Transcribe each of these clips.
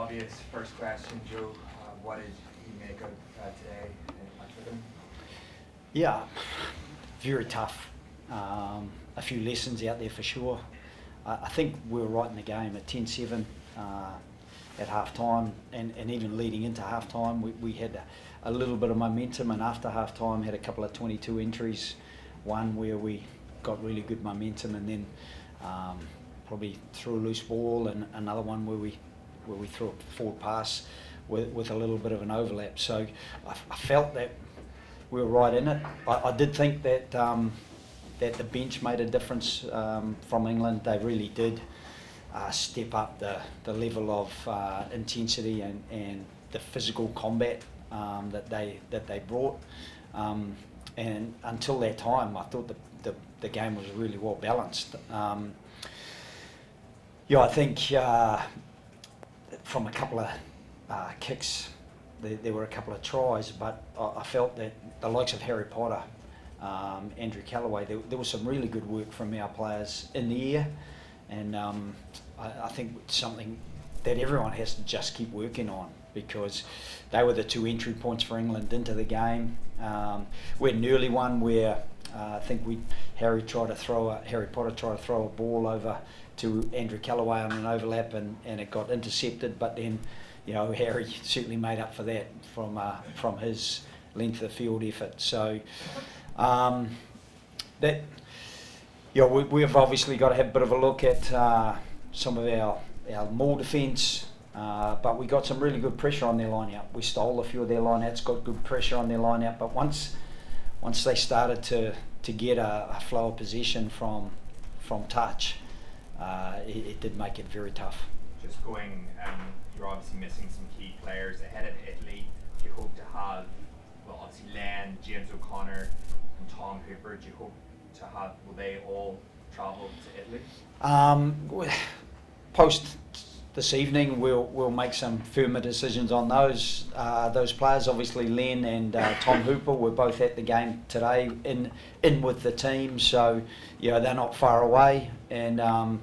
obvious first question, Joe. What did you make of today at Twikhamn? Yeah, very tough. A few lessons out there for sure. I think we were right in the game at 10-7 at half time, and even leading into half time we had a little bit of momentum, and after half time had a couple of 22 entries, one where we got really good momentum, and then probably threw a loose ball, and another one where we threw a forward pass with a little bit of an overlap. So I felt that we were right in it. I did think that that the bench made a difference from England. They really did step up the level of intensity and the physical combat that they brought. And until that time, I thought the game was really well balanced. I think from a couple of kicks, there were a couple of tries, but I felt that the likes of Harry Potter, Andrew Callaway, there was some really good work from our players in the air, and I think it's something that everyone has to just keep working on, because they were the two entry points for England into the game. We had an early one where I think Harry Potter tried to throw a ball over to Andrew Callaway on an overlap, and it got intercepted, but then Harry certainly made up for that from his length of field effort. So we've obviously got to have a bit of a look at some of our maul defence, but we got some really good pressure on their line-out. We stole a few of their line-outs, got good pressure on their line-out, but once they started to get a flow of possession from touch, it did make it very tough. Just going, you're obviously missing some key players ahead of Italy. Do you hope to have, obviously Len, James O'Connor and Tom Hooper, do you hope to have, will they all travel to Italy? Post this evening, we'll make some firmer decisions on those players. Obviously, Len and Tom Hooper were both at the game today in with the team, so they're not far away. And I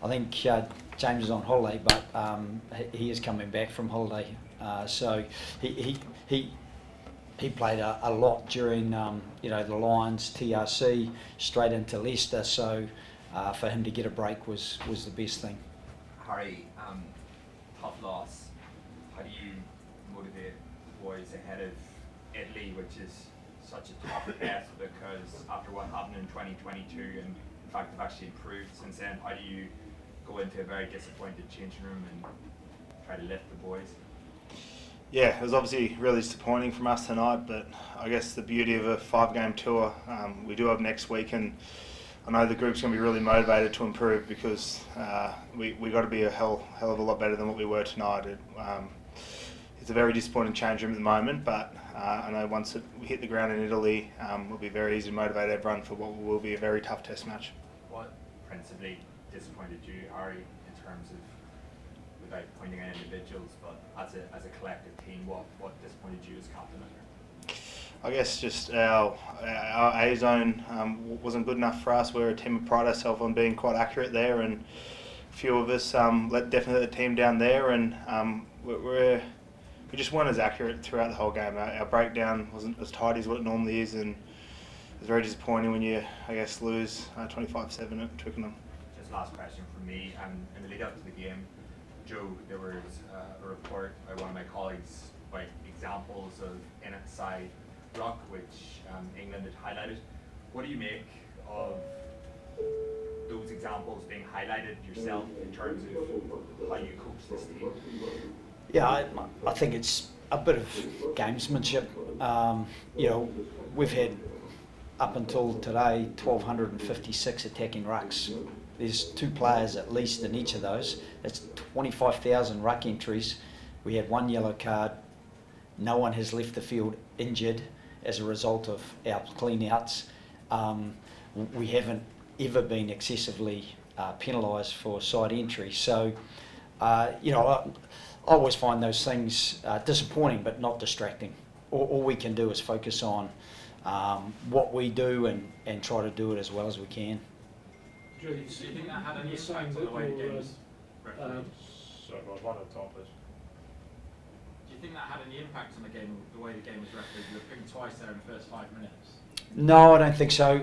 think James is on holiday, but he is coming back from holiday, so he played a lot during the Lions, TRC, straight into Leicester. So for him to get a break was the best thing. Harry, tough loss. How do you motivate the boys ahead of Italy, which is such a tough test, because after what happened in 2022, and in fact they've actually improved since then, how do you go into a very disappointed changing room and try to lift the boys? Yeah, it was obviously really disappointing from us tonight, but I guess the beauty of a 5-game tour, we do have next week, and I know the group's going to be really motivated to improve, because we got to be a hell of a lot better than what we were tonight. It's a very disappointing change room at the moment, but I know once we hit the ground in Italy, it'll be very easy to motivate everyone for what will be a very tough test match. What principally disappointed you, Harry, in terms of, without pointing at individuals, but as a collective team, what disappointed you as captain? I guess just our A zone wasn't good enough for us. We're a team that pride ourselves on being quite accurate there, and a few of us definitely let the team down there, and we just weren't as accurate throughout the whole game. Our breakdown wasn't as tight as what it normally is, and it was very disappointing when you, lose 25-7 at Twickenham. Just last question from me. In the lead up to the game, Joe, there was a report by one of my colleagues about examples of inside ruck, which England had highlighted. What do you make of those examples being highlighted yourself in terms of how you coach this team? Yeah, I think it's a bit of gamesmanship. We've had up until today 1,256 attacking rucks. There's 2 players at least in each of those. That's 25,000 ruck entries. We had 1 yellow card. No one has left the field injured as a result of our clean-outs. We haven't ever been excessively penalised for side entry. So, I always find those things disappointing but not distracting. All we can do is focus on what we do and try to do it as well as we can. Do you think that had any impact on the way the game was? Sorry, Rod, one at the top, please. you think that had any impact on the game, the way the game was refereed? You were pinged twice there in the first 5 minutes. No, I don't think so.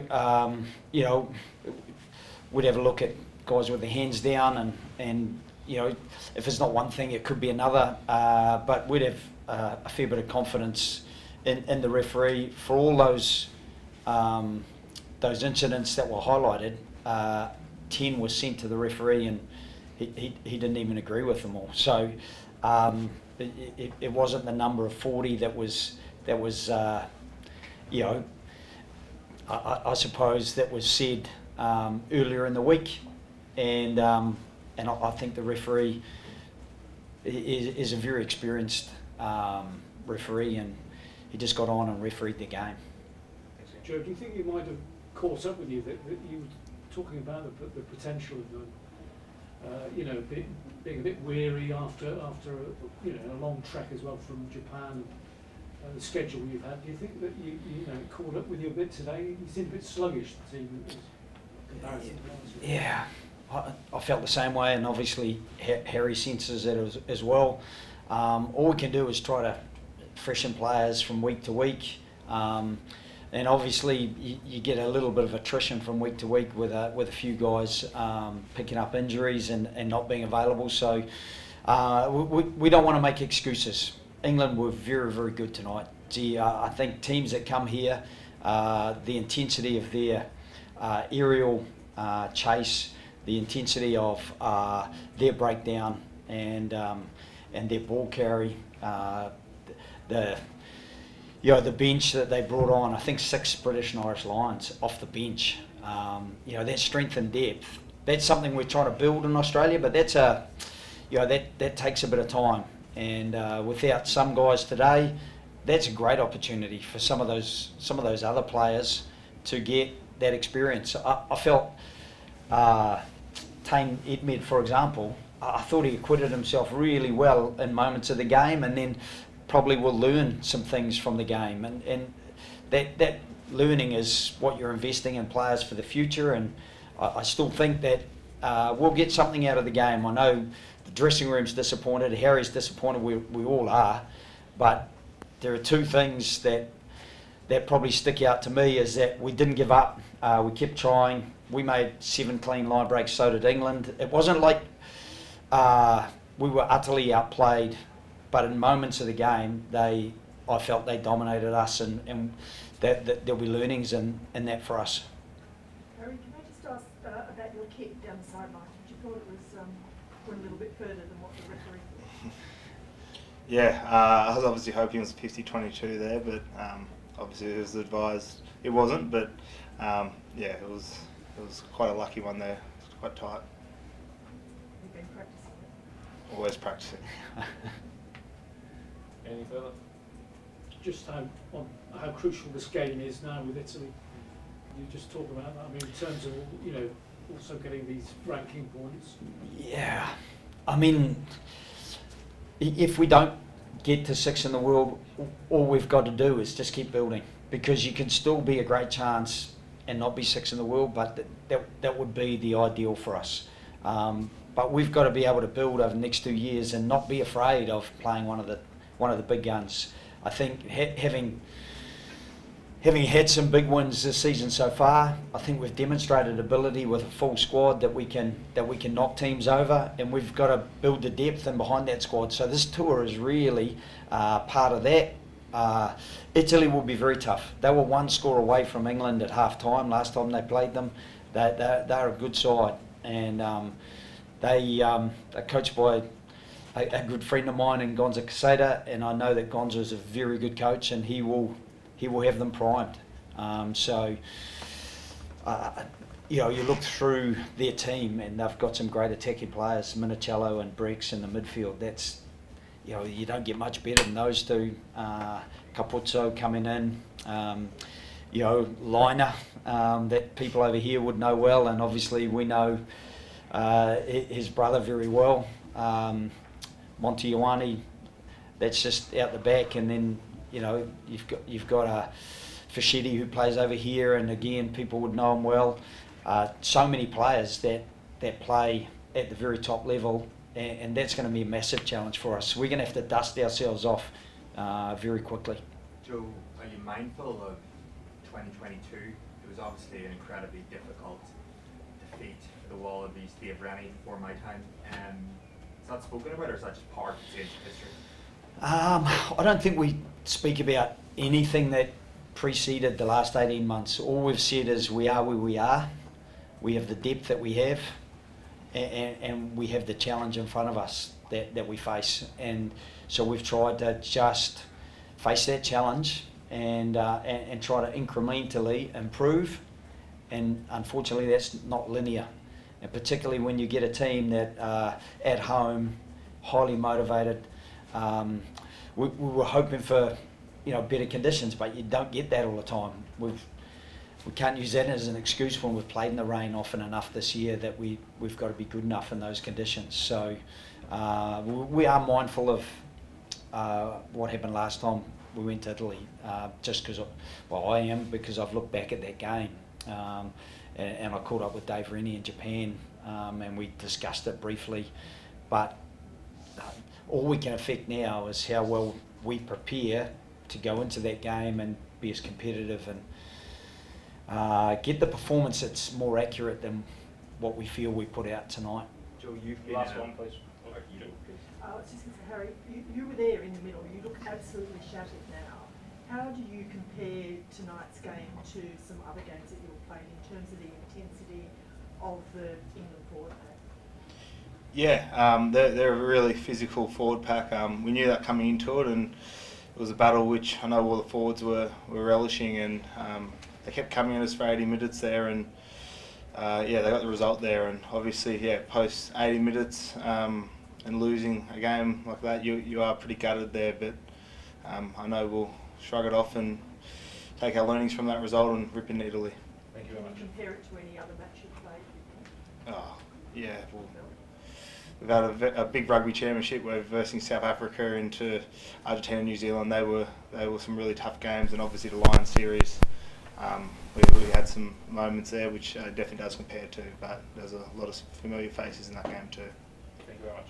We'd have a look at guys with their hands down, and if it's not one thing, it could be another. But we'd have a fair bit of confidence in the referee for all those incidents that were highlighted. 10 was sent to the referee, and he didn't even agree with them all. So it wasn't the number of 40 that was I suppose that was said earlier in the week, and I think the referee is a very experienced referee, and he just got on and refereed the game. Joe, do you think it might have caught up with you that you were talking about the potential of being a bit weary after a long trek as well from Japan? The schedule you've had, do you think that you caught up with you a bit today? You seem a bit sluggish, the team, in comparison to last week. Yeah, I felt the same way, and obviously Harry senses it as well. All we can do is try to freshen players from week to week, and obviously you get a little bit of attrition from week to week with a few guys picking up injuries and not being available. So we don't want to make excuses. England were very, very good tonight. I think teams that come here, the intensity of their aerial chase, the intensity of their breakdown, and their ball carry, the bench that they brought on. I think 6 British and Irish Lions off the bench. That strength and depth. That's something we're trying to build in Australia, but that's that takes a bit of time. And without some guys today, that's a great opportunity for some of those other players to get that experience. I felt Tane Edmed, for example, I thought he acquitted himself really well in moments of the game, and then probably will learn some things from the game. And that learning is what you're investing in players for the future. And I still think that we'll get something out of the game. I know the dressing room's disappointed, Harry's disappointed, we all are, but there are 2 things that probably stick out to me, is that we didn't give up, we kept trying, we made 7 clean line breaks, so did England. It wasn't like we were utterly outplayed, but in moments of the game, I felt they dominated us, and that there'll be learnings in that for us. Harry, can I just ask about your kick down the sideline? Did you thought it was went a little bit further than what the referee thought? Yeah, I was obviously hoping it was 50-22 there, but obviously it was advised it wasn't. But it was quite a lucky one there. It was quite tight. You've been practicing it. Always practicing. Any further? Just how crucial this game is now with Italy. You just talk about that. I mean, in terms of also getting these ranking points. Yeah, I mean, if we don't get to 6 in the world, all we've got to do is just keep building, because you can still be a great chance and not be 6 in the world, but that would be the ideal for us. But we've got to be able to build over the next 2 years and not be afraid of playing one of the big guns. I think having had some big wins this season so far, I think we've demonstrated ability with a full squad that we can knock teams over, and we've got to build the depth in behind that squad. So this tour is really part of that. Italy will be very tough. They were 1 score away from England at half time last time they played them. They're a good side, and they're coached by a good friend of mine in Gonza Caseta, and I know that Gonza is a very good coach, and he will have them primed. You look through their team, and they've got some great attacking players, Minicello and Brex in the midfield. That's, you don't get much better than those 2. Capuzzo coming in, Liner, that people over here would know well, and obviously we know his brother very well. Monty Ioane, that's just out the back, and then you've got a Fischetti who plays over here, and again people would know him well. So many players that play at the very top level, and that's going to be a massive challenge for us. We're going to have to dust ourselves off very quickly. Joe, are you mindful of 2022? It was obviously an incredibly difficult defeat for the Wallabies, Dave Rennie, before my time. Is that spoken about, or is that just part of the history? I don't think we speak about anything that preceded the last 18 months. All we've said is we are where we are. We have the depth that we have, and we have the challenge in front of us that we face. And so we've tried to just face that challenge and try to incrementally improve. And unfortunately, that's not linear. And particularly when you get a team that at home, highly motivated. We were hoping for better conditions, but you don't get that all the time. We can't use that as an excuse when we've played in the rain often enough this year that we've got to be good enough in those conditions. So we are mindful of what happened last time we went to Italy, just because, I am, because I've looked back at that game. And I caught up with Dave Rennie in Japan, and we discussed it briefly. But all we can affect now is how well we prepare to go into that game and be as competitive and get the performance that's more accurate than what we feel we put out tonight. Joe, you've been Last one, please. You do, please. I was just going to say, Harry, you were there in the middle. You look absolutely shattered now. How do you compare tonight's game to some other games that you've played in terms of the intensity of the England forward pack? Yeah, they're a really physical forward pack. We knew that coming into it, and it was a battle which I know all the forwards were relishing, and they kept coming at us for 80 minutes there, and they got the result there. And obviously, post 80 minutes and losing a game like that, you are pretty gutted there, but I know we'll shrug it off and take our learnings from that result and rip into Italy. Thank you very much. Compare it to any other match you've played? Oh, yeah. Well, we've had a big rugby championship. We're versing South Africa into Argentina and New Zealand. They were some really tough games, and obviously the Lions series. We had some moments there which definitely does compare to, but there's a lot of familiar faces in that game too. Thank you very much.